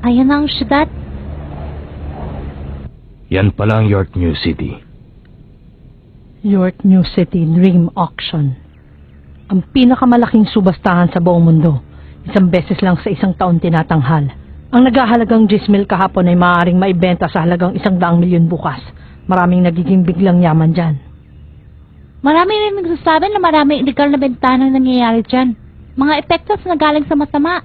Ayan ang syudad. Yan pala ang York New City. York New City Dream Auction. Ang pinakamalaking subastahan sa buong mundo. Isang beses lang sa isang taon tinatanghal. Ang naghahalagang 10,000 kahapon ay maaaring maibenta sa halagang 100,000,000 bukas. Maraming nagiging biglang yaman dyan. Marami rin nagsasabi na maraming illegal na bentana nangyayari dyan. Mga epektos na galing sa masama.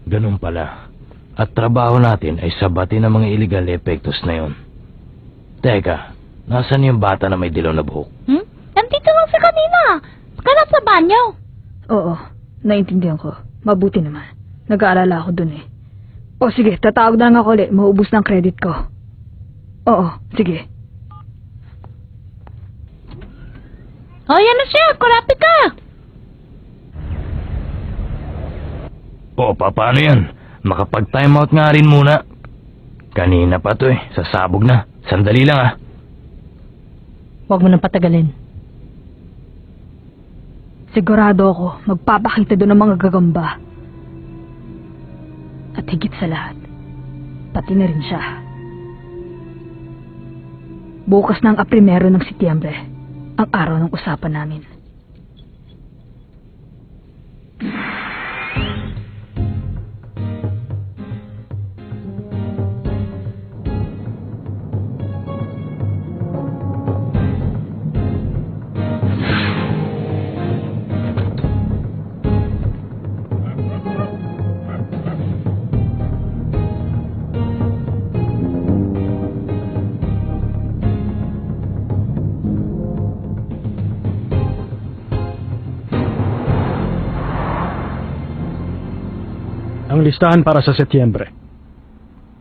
Ganun pala. At trabaho natin ay sabatin ang mga illegal na epektos na yun. Teka, nasan yung bata na may dilaw na buhok? Nandito lang si kanina. Kanap sa banyo. Oo, naintindihan ko. Mabuti naman. Nag-aalala ako dun eh. O sige, tatawag na lang ako ulit. Maubos ng credit ko. Oo, sige. Oh, yan na siya. Kurapit ka. O, paano yan? Makapag-time out nga rin muna. Kanina pa to eh. Sasabog na. Sandali lang ah. Huwag mo nang patagalin. Sigurado ako, magpapakita doon ng mga gagamba. At higit sa lahat, pati na rin siya. Bukas na ang 1 ng Setyembre, ang araw ng usapan namin. Ang listahan para sa Setyembre.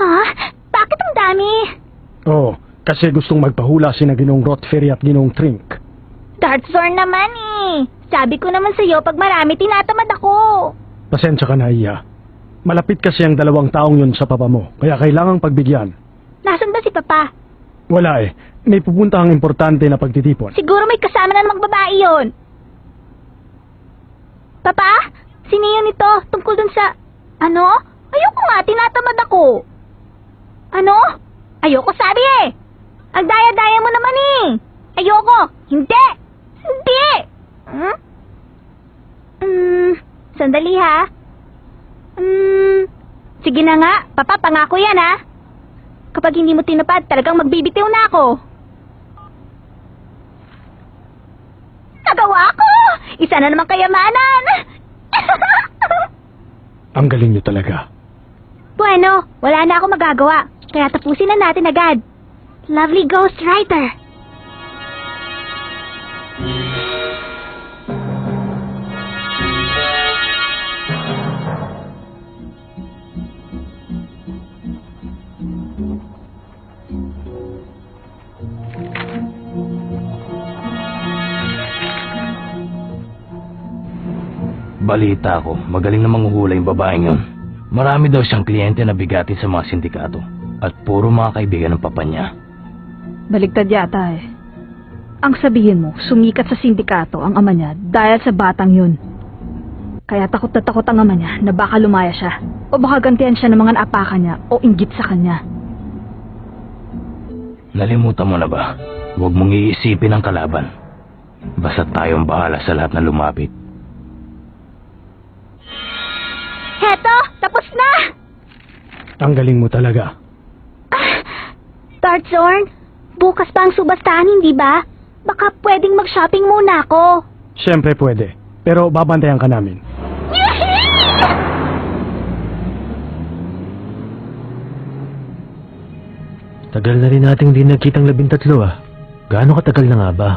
Ha? Bakit ang dami? Oo, kasi gustong magpahula sina Ginong Rotferry at Ginong Trink. Dartzor naman eh. Sabi ko naman sa'yo, pag marami, tinatamad ako. Pasensya ka na, Iya. Malapit kasi ang 2 taong yun sa papa mo, kaya kailangang pagbigyan. Nasaan ba si Papa? Wala eh. May pupuntahang importante na pagtitipon. Siguro may kasama na namang babae yun. Papa? Sino yun ito? Tungkol dun sa... Ano? Ayoko nga, tinatamad ako. Ano? Ayoko sabi eh. Ang daya-daya mo naman eh. Ayoko. Hindi. Hindi. Sandali ha. Sige na nga. Papa, pangako yan ha. Kapag hindi mo tinupad, talagang magbibitiw na ako. Nagawa ko! Isa na naman kayamanan! Ang galing niyo talaga. Bueno, wala na ako magagawa. Kaya tapusin na natin agad. Lovely Ghost Writer. Balita ko, magaling na manghuhula yung babaeng yun. Marami daw siyang kliyente na bigatin sa mga sindikato. At puro mga kaibigan ng papa niya. Baligtad yata eh. Ang sabihin mo, sumikat sa sindikato ang ama niya dahil sa batang yun. Kaya takot na takot ang ama niya na baka lumaya siya. O baka gantihan siya ng mga naapakan niya o inggit sa kanya. Nalimutan mo na ba? Huwag mong iisipin ang kalaban. Basta tayong bahala sa lahat na lumapit. Heto, tapos na! Ang galing mo talaga. Dartzorn, bukas pa ang subastahan, hindi ba? Baka pwedeng mag-shopping muna ako. Siyempre pwede, pero babantayan ka namin. Tagal na rin nating di nagkitang 13 ah. Gaano katagal na nga ba?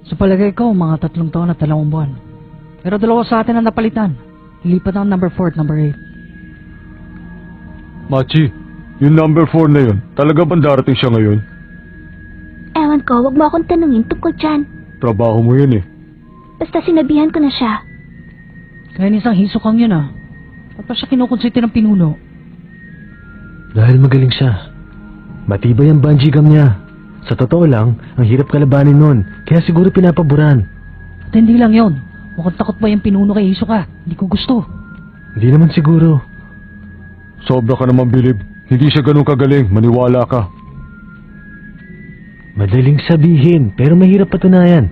Sa palagay ko, mga 3 taon at 2 buwan. Pero 2 sa atin ang napalitan. Lilipat ang number 4 at number 8. Machi, yung number 4 na yun, talaga bang darating siya ngayon? Ewan ko, wag mo akong tanungin tungkol dyan. Trabaho mo yun eh. Basta sinabihan ko na siya. Kaya isang hisokang yun ah. Ba't pa siya kinukonsente ng pinuno? Dahil magaling siya. Matibay ang bungee gum niya. Sa totoo lang, ang hirap kalabanin nun, kaya siguro pinapaboran. At hindi lang yun. Mukhang takot ba yung pinuno kay Hisoka? Hindi ko gusto. Hindi naman siguro. Sobra ka naman, Bilib. Hindi siya ganun kagaling. Maniwala ka. Madaling sabihin, pero mahirap patunayan.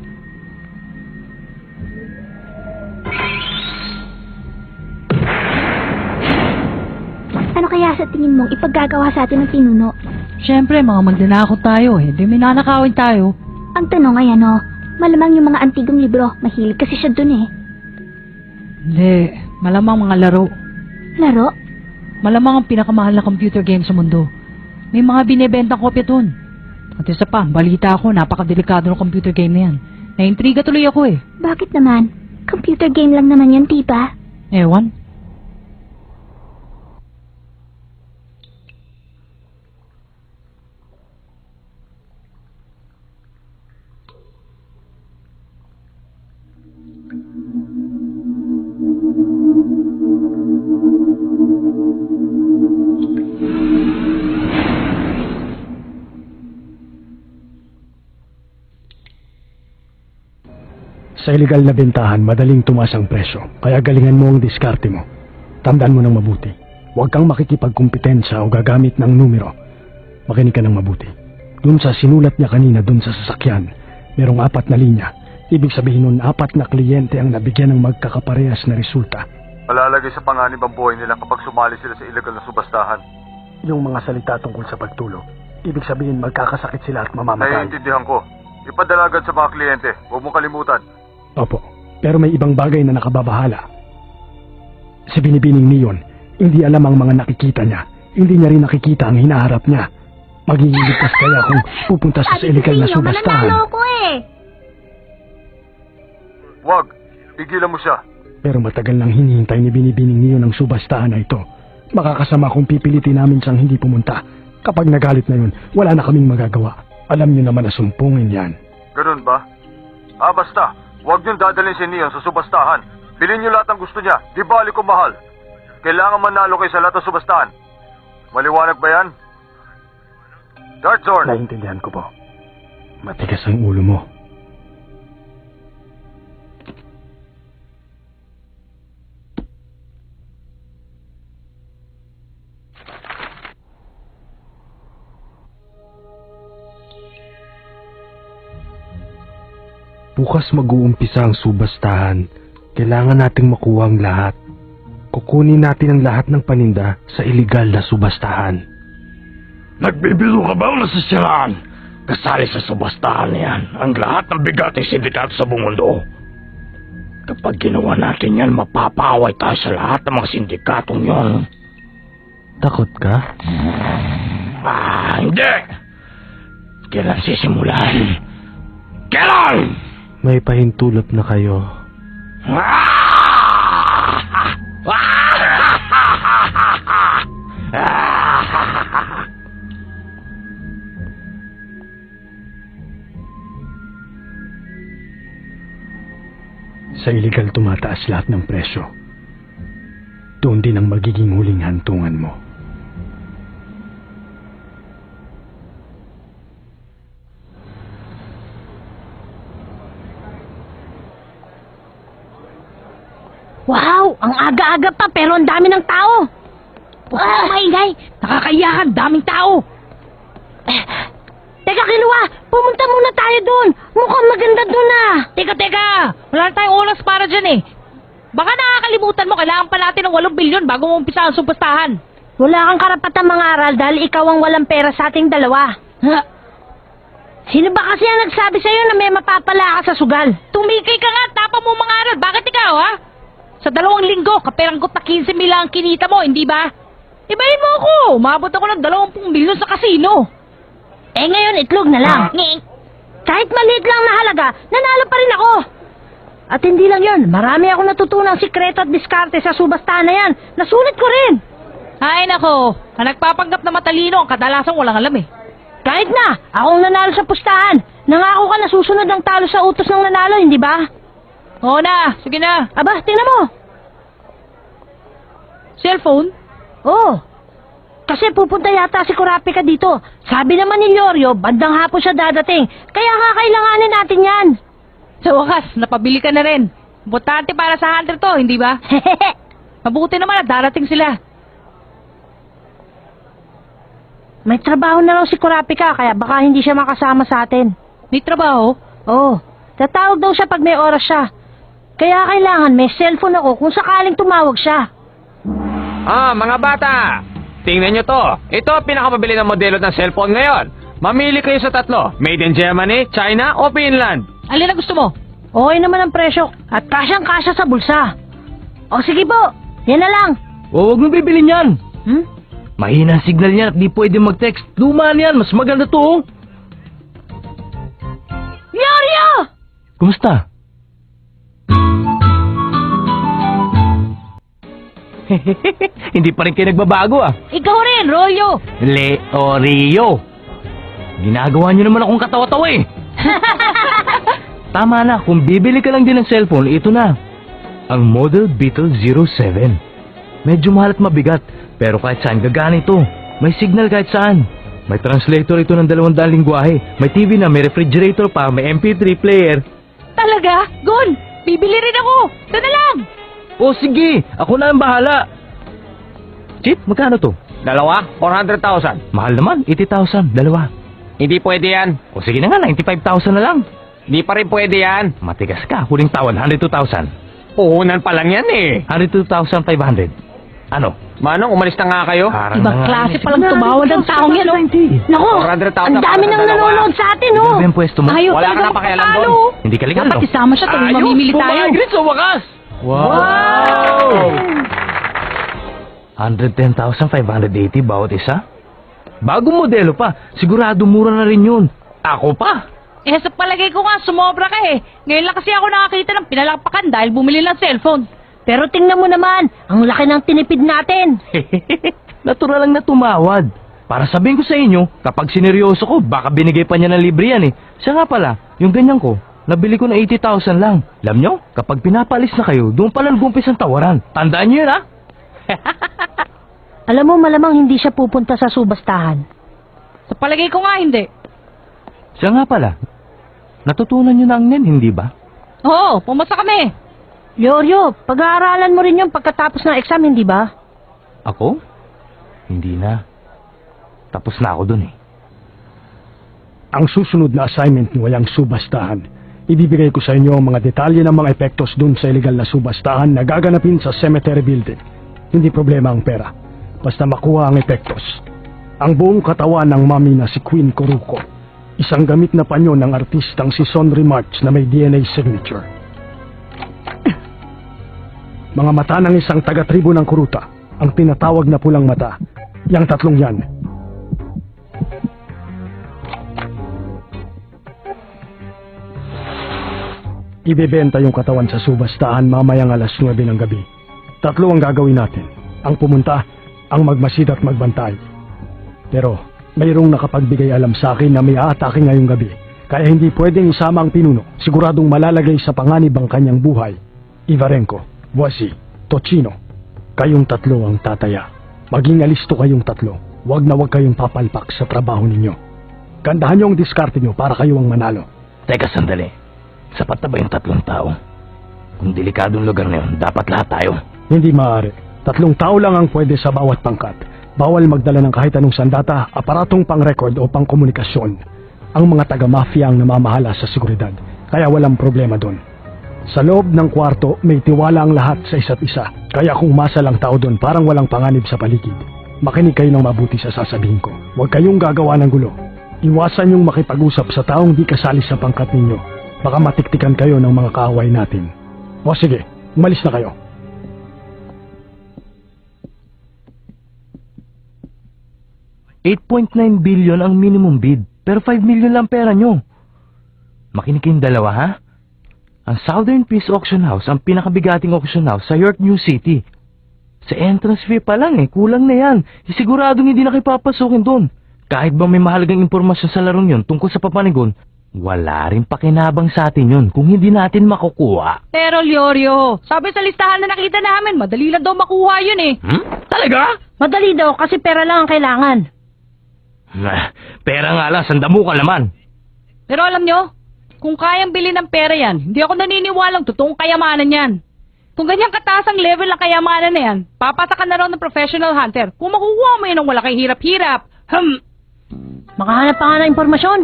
Ano kaya sa tingin mong ipaggagawa sa atin ng pinuno? Siyempre, mga magnanakaw tayo eh. Di may nanakawin tayo. Ang tanong ay ano, malamang yung mga antigong libro, mahilig kasi siya dun eh. Hindi, malamang mga laro. Laro? Malamang ang pinakamahal na computer game sa mundo. May mga binibentang kopya dun. At isa pa, balita ako, napakadelikado ng computer game na yan. Naintriga tuloy ako eh. Bakit naman? Computer game lang naman yan, tipa. Ewan. Sa illegal na bentahan, madaling tumaas ang presyo. Kaya galingan mo ang diskarte mo. Tandaan mo ng mabuti. Huwag kang makikipagkumpetensya o gagamit ng numero. Makinig ka ng mabuti. Dun sa sinulat niya kanina dun sa sasakyan, merong 4 na linya. Ibig sabihin nun 4 na kliyente ang nabigyan ng magkakaparehas na resulta. Malalagay sa panganib ang buhay nila kapag sumali sila sa illegal na subastahan. Yung mga salita tungkol sa pagtulog, ibig sabihin magkakasakit sila at mamamatay. Naiintindihan ko. Ipadala agad sa mga kliyente. Huwag mong kalimutan. Opo, pero may ibang bagay na nakababahala. Si Binibining Neon, hindi alam ang mga nakikita niya. Hindi niya rin nakikita ang hinaharap niya. Magiging ligtas kaya kung pupunta sa illegal na subastahan. Mananalo ko eh. Wag. Pigilan mo siya. Pero matagal nang hinihintay ni Binibining Neon ang subastahan na ito. Makakasama kung pipilitin namin siyang hindi pumunta. Kapag nagalit na yun, wala na kaming magagawa. Alam niyo naman na sumpungin yan. Ganun ba? Basta. Huwag niyong dadalhin si Neon sa subastahan. Bilhin niyo lahat ng gusto niya. Di bali kung mahal. Kailangan manalo kayo sa lahat ng subastahan. Maliwanag ba yan? Dartzorn! Naintindihan ko po. Matigas ang ulo mo. Bukas mag-uumpisa ang subastahan. Kailangan nating makuha ang lahat. Kukunin natin ang lahat ng paninda sa iligal na subastahan. Nagbibiro ka ba ang nasasiraan? Kasali sa subastahan na yan ang lahat ng bigating sindikato sa buong mundo. Kapag ginawa natin yan, mapapaway tayo sa lahat ng mga sindikatong yon. Takot ka? Hindi! Kailan sisimulan? Kailan? May pahintulot na kayo. Sa illegal tumataas lahat ng presyo. Doon din ang magiging huling hantungan mo. Wow! Ang aga-aga pa pero ang dami ng tao! Maingay! Nakakayakan, daming tao! Teka, Kilua! Pumunta muna tayo doon! Mukhang maganda doon ah! Teka! Wala tayong oras para dyan eh! Baka nakakalimutan mo, kailangan pa natin ng 8 bilyon bago mo umpisa ang subastahan! Wala kang karapatan mangaral dahil ikaw ang walang pera sa ating dalawa! Ha? Sino ba kasi ang nagsabi sa'yo na may mapapala ka sa sugal? Tumigil ka nga! Tapa mo mangaral! Bakit ikaw ha? Sa 2 linggo, kaperanggot na 15 mil ang kinita mo, hindi ba? Ibahin mo ako! Umabot ako ng 20 milyon sa kasino! Eh ngayon, itlog na lang. Kahit maliit lang na halaga, nanalo pa rin ako. At hindi lang yun, marami ako natutunang sikreto at diskarte sa subastahan na yan. Nasulit ko rin. Ay nako, ang nagpapanggap na matalino, ang kadalasang walang alam eh. Kahit na, akong nanalo sa pustahan. Nangako ka na susunod ang talo sa utos ng nanalo, hindi ba? Oo na, sige na. Aba, tingnan mo. Cellphone? Oo. Kasi pupunta yata si Kurapika dito. Sabi naman ni Llorio, bandang hapon siya dadating. Kaya kakailanganin natin yan. Sa wakas, napabili ka na rin. Importante para sa hunter to, hindi ba? Mabuti naman at darating sila. May trabaho na raw si Kurapika, kaya baka hindi siya makasama sa atin. May trabaho? Oo, tatawag daw siya pag may oras siya. Kaya kailangan may cellphone ako kung sakaling tumawag siya. Mga bata! Tingnan nyo to. Ito ang pinakapabili ng modelo ng cellphone ngayon. Mamili kayo sa tatlo. Made in Germany, China o Finland. Alin na gusto mo? Okay naman ang presyo at kasyang-kasya sa bulsa. O sige po, yan na lang. Huwag mo bibilin yan. Hmm? Mahina ang signal niyan at di pwede mag-text. Luma yan, mas maganda to. Oh. Yorio! Kumusta? Hindi pa rin kayo nagbabago ah. Ikaw rin, Rolyo. Leorio. Ginagawa niyo naman akong katawa-tawa eh. Tama na, kung bibili ka lang din ng cellphone, ito na. Ang Model Beetle 07. Medyo mahal at mabigat, pero kahit saan gagana ito. May signal kahit saan. May translator ito ng 200 lingwahe. May TV na, may refrigerator pa, may MP3 player. Talaga? Gon! Bibili rin ako! Ito na lang! O sige, ako na ang bahala. Chip, magkano to? Dalawa? 400,000. Mahal naman, 80,000, dalawa. Hindi pwede yan. O sige na nga, 95,000 na lang. Hindi pa rin pwede yan. Matigas ka, huling tawad, 102,000. Puhunan pa lang yan eh. 102,500. Ano? Manong, umalis na nga kayo. Parang Ibang klase palang tumawad ang taong yan, oh. Naku, 400,000 ang dami nang nanonood sa atin, oh. Ano yung pwesto mo? Ayaw Wala ka talaga na pakialam makapalo. doon. Hindi ka legal, Dapat no? isama siya tuwing mamimili tayo. Bumagrit sa wakas! Wow! 110,580 bawat isa? Bagong modelo pa. Sigurado mura na rin yun. Ako pa. Eh, sa palagay ko nga, sumobra ka eh. Ngayon lang kasi ako nakakita ng pinalakpakan dahil bumili ng cellphone. Pero tingnan mo naman, ang laki ng tinipid natin. Natural lang na tumawad. Para sabihin ko sa inyo, kapag sineryoso ko, baka binigay pa niya ng libre yan eh. Siya nga pala, yung ganyan ko, nabili ko na 80,000 lang. Alam nyo, kapag pinapalis na kayo, doon pala nag-umpis ang tawaran. Tandaan nyo yun ha? Alam mo, malamang hindi siya pupunta sa subastahan. Sa palagay ko nga, hindi. Siya nga pala, natutunan nyo na ang nen, hindi ba? Oo, pumasa kami. Yorio, pag-aaralan mo rin yung pagkatapos ng exam, hindi ba? Ako? Hindi na. Tapos na ako dun eh. Ang susunod na assignment niyo ay ang subastahan. Ibibigay ko sa inyo ang mga detalye ng mga epektos dun sa illegal na subastahan na gaganapin sa cemetery building. Hindi problema ang pera. Basta makuha ang epektos. Ang buong katawan ng mami na si Queen Coruco. Isang gamit na panyo ng artistang si Sonri March na may DNA signature. Mga mata ng isang taga-tribo ng Kuruta. Ang tinatawag na pulang mata. Yang tatlong yan. Ibebenta yung katawan sa subastahan mamayang alas 9 ng gabi. Tatlo ang gagawin natin. Ang pumunta, ang magmasid at magbantay. Pero mayroong nakapagbigay alam sa akin na may aatake ngayong gabi. Kaya hindi pwedeng isama ang pinuno. Siguradong malalagay sa panganib ang kanyang buhay. Ivarenko, Wasi, Tochino. Kayong tatlo ang tataya. Maging alisto kayong tatlo. Huwag na huwag kayong papalpak sa trabaho ninyo. Gandahan niyo ang diskarte niyo para kayo ang manalo. Teka sandali. Sapat na ba yung 3 tao? Kung delikadong lugar na yun, dapat lahat tayo. Hindi maaari. 3 tao lang ang pwede sa bawat pangkat. Bawal magdala ng kahit anong sandata, aparatong pang-record o pang-komunikasyon. Ang mga taga-mafia ang namamahala sa seguridad, kaya walang problema doon. Sa loob ng kwarto, may tiwala ang lahat sa isa't isa. Kaya kung masa lang tao doon, parang walang panganib sa paligid. Makinig kayo ng mabuti sa sasabihin ko. Huwag kayong gagawa ng gulo. Iwasan yung makipag-usap sa taong di kasali sa pangkat ninyo. Baka matiktikan kayo ng mga kaaway natin. O sige, umalis na kayo. $8.9 billion ang minimum bid, pero 5 million lang pera nyo. Makinig kayong dalawa ha? Ang Southern Peace Auction House ang pinakabigating auction house sa York New City. Sa entrance fee pa lang kulang na yan. Siguradong hindi na kayo papasukin doon. Kahit ba may mahalagang impormasyon sa larong yun tungkol sa papanigon, wala rin pakinabang sa atin yun kung hindi natin makukuha. Pero Liorio, sabi sa listahan na nakita namin, madali lang daw makuha yun eh. Talaga? Madali daw kasi pera lang ang kailangan. Pera nga lang, sandamo ka naman. Pero alam nyo, kung kayang bilhin ng pera yan, hindi ako naniniwalang totoong kayamanan yan. Kung ganyan kataas ang level ng kayamanan na yan, papasa ka na raw ng professional hunter. Kung makukuha mo yun ang wala kay hirap-hirap. Makahanap pa nga ng impormasyon.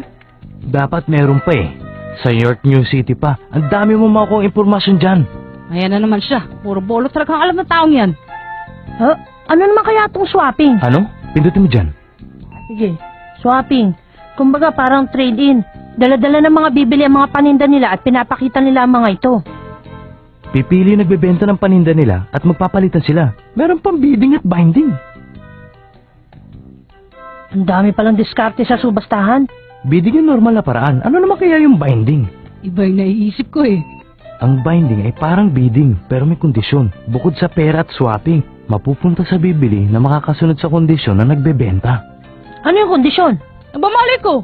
Dapat meron pa eh. Sa York New City pa. Ang dami mo makukuha impormasyon dyan. Ayan na naman siya. Puro bolo talagang alam ng taong yan. Ano naman kaya itong swapping? Ano? Pindutin mo dyan. Sige, swapping. Kumbaga parang trade-in. Dala-dala ng mga bibili ang mga paninda nila at pinapakita nila ang mga ito. Pipili yung nagbebenta ng paninda nila at magpapalitan sila. Meron pang bidding at binding. Ang dami palang diskarte sa subastahan. Bidding yung normal na paraan. Ano naman kaya yung binding? Iba yung naiisip ko eh. Ang binding ay parang bidding pero may kondisyon. Bukod sa pera at swapping, mapupunta sa bibili na makakasunod sa kondisyon na nagbebenta. Ano yung kondisyon? Aba, mali ko.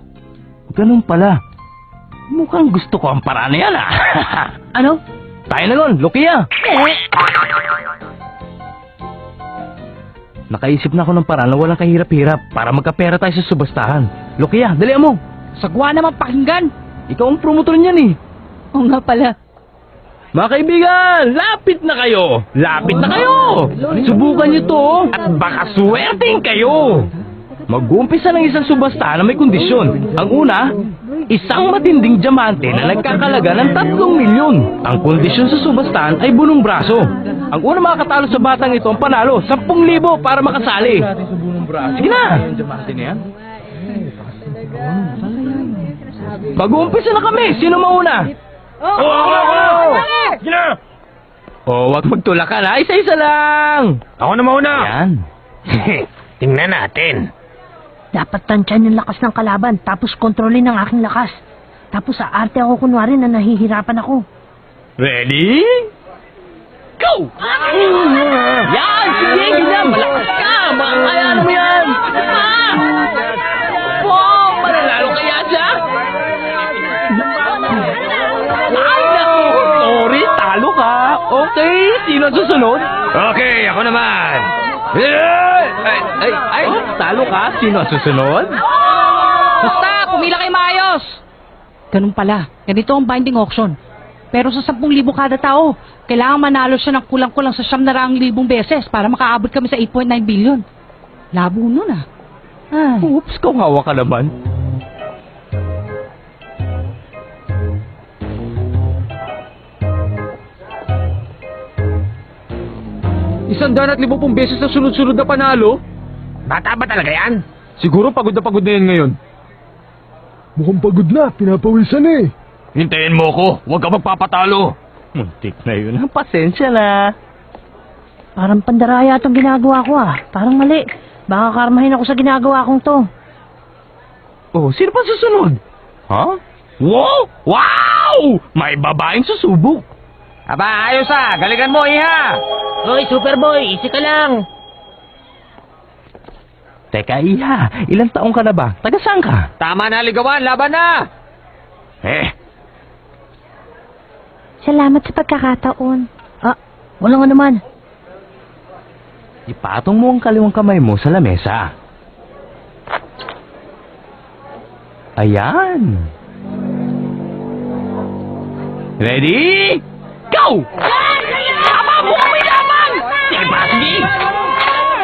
Ganun pala. Mukhang gusto ko ang paraan na yan ah. Ano? Tayo na nun, Lukia! Nakaisip na ako ng paraan na walang kahirap-hirap para magkapera tayo sa subastahan. Lukia, dalihan mo! Sagwa naman pakinggan. Ikaw ang promotor niyan eh. Oo nga pala. Mga kaibigan, lapit na kayo! Lapit na kayo! Subukan nyo to at baka swerteng kayo! Mag-uumpisa ng isang subastahan na may kondisyon. Ang una, isang matinding diamante na nagkakalaga ng 3 milyon. Ang kondisyon sa subastahan ay bunong braso. Ang una makakatalo sa batang ito ang panalo, 10,000 para makasali. Sige na! Mag-uumpisa na kami! Sino mauna? Sige na! Wag magtulakan ha! Isa-isa lang! Ako na mauna! Yan. Tingnan natin. Dapat tansyan yung lakas ng kalaban, tapos kontrolin ang aking lakas. Tapos sa arte ako kunwari na nahihirapan ako. Ready? Go! Yan! Sige! Ganyan! Malakas ka! Makakayanan mo yan! Wow! Mananalo kaya siya? Ay, naku! Sorry, talo ka! Okay, sino ang susunod? Okay, ako naman. Ay, talo ka? Sino ang susunod? Basta, pumila kayo maayos. Ganun pala. Ganito ang binding auction. Pero sa 10,000 kada tao, kailangan manalo siya ng kulang-kulang sa 900,000 beses para makaabot kami sa 8.9 billion. Labo nun ah. Ay. Oops, kung hawa ka naman. $150 beses na sunod-sunod na panalo? Bata ba talaga yan? Siguro pagod na yan ngayon. Mukhang pagod na, pinapawisan eh. Hintayin mo ko, huwag ka magpapatalo. Muntik na yun, pasensya na. Parang pandaraya itong ginagawa ko ah. Parang mali. Baka karmahin ako sa ginagawa kong to. Oh, sino pa susunod? Ha? Wow! Wow! May babaeng susubok. Aba, ayos ah! Galingan mo, iha! Hoy, Superboy, isi ka lang. Teka, Iha, ilang taong ka na ba? Taga saan ka? Tama na, ligawan! Laban na! Salamat sa pagkakataon. Walang anuman. Ipatong mo ang kaliwang kamay mo sa lamesa. Ayan. Ready? Go! Tama mo kami lamang! Sige pa, sige!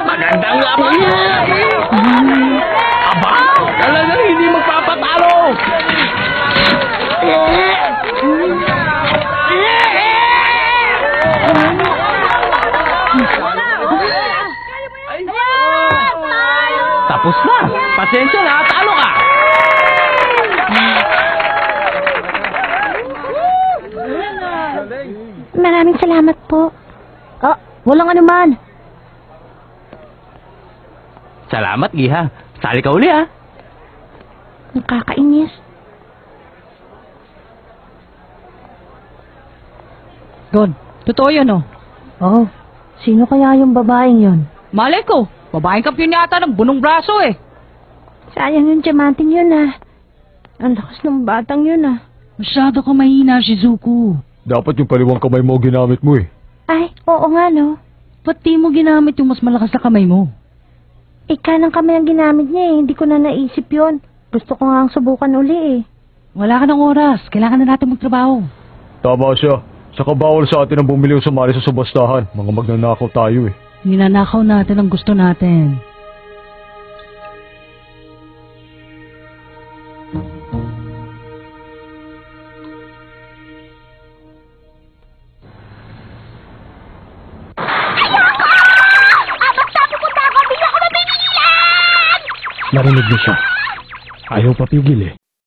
Magandang laban! Aba! Talagang hindi magpapatalo! Tapos na! Pasensya na, talo ka! Maraming salamat po. Walang anuman. Salamat, Iha. Sali ka uli, ha? Nakakainis. Don, totoo yun oh. Oh, sino kaya yung babaeng yun? Malay ko, babaeng kampiyon yata ng bunong braso eh. Sayang yung diamanting yun ah. Ang lakas ng batang yun ah. Masyado ka mahina, Shizuku. Dapat yung paliwang kamay mo ginamit mo eh. Ay, oo nga no. Ba't di mo ginamit yung mas malakas na kamay mo? Kanang kamay ang ginamit niya eh. Hindi ko na naisip yun. Gusto ko nga ang subukan uli eh. Wala ka ng oras. Kailangan na natin magtrabaho. Tama siya. Saka bawal sa atin ang bumili o sumali sa subastahan. Mga magnanakaw tayo eh. Ninanakaw natin ang gusto natin. Basta pupunta ako, hindi ako mabibigyan! Narinig niyo siya. Ayaw papigil eh.